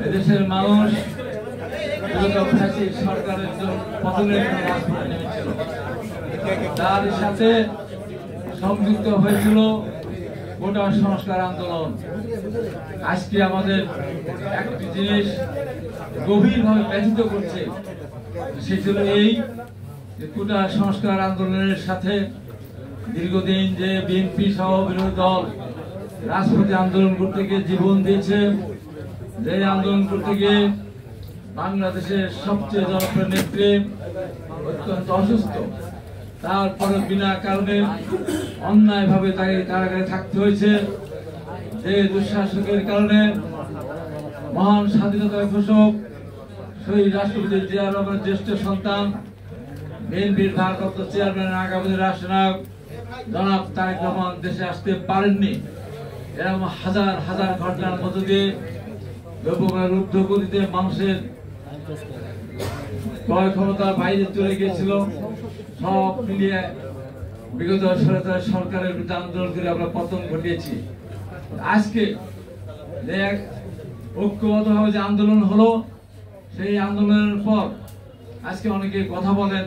এদেশের মানুষ সরকারের পতনের রাজপথে নেমেছিল, তার সাথে সংযুক্ত হয়েছিল কোটা সংস্কার আন্দোলন। আজকে আমাদের একটি জিনিস গভীরভাবে ব্যথিত করছে, সেটি হল এই কোটা সংস্কার আন্দোলনের সাথে দীর্ঘদিন যে বিএনপি সহ বিরোধী দল রাজপথে আন্দোলন করতে গিয়ে জীবন দিয়েছে, যে আন্দোলন করতে গিয়ে বাংলাদেশের সবচেয়ে জনপ্রিয় নেত্রী অত্যন্ত অসুস্থ, তারপরে বিনা কারণে অন্যায়ভাবে তাকে কারাগারে থাকতে হয়েছে, যে দুঃশাসকের কারণে মহান স্বাধীনতার ঘোষক শহীদ রাষ্ট্রপতি জিয়া রহমানের জ্যেষ্ঠ সন্তান বিএনপির ভারপ্রাপ্ত চেয়ারম্যান আগামী রাষ্ট্রনায়ক জনাব তারেক রহমান দেশে আসতে পারেননি। এরকম হাজার হাজার ঘটনার মধ্য দিয়ে রুদ্ধ গতিতে মানুষের ক্রয় ক্ষমতার বাইরে চলে গিয়েছিল। সব মিলিয়ে বিগত সরকারের বিরুদ্ধে আন্দোলন করে আমরা পতন ঘটিয়েছি। আজকে যে ঐক্যবদ্ধভাবে যে আন্দোলন হলো, সেই আন্দোলনের পর আজকে অনেকে কথা বলেন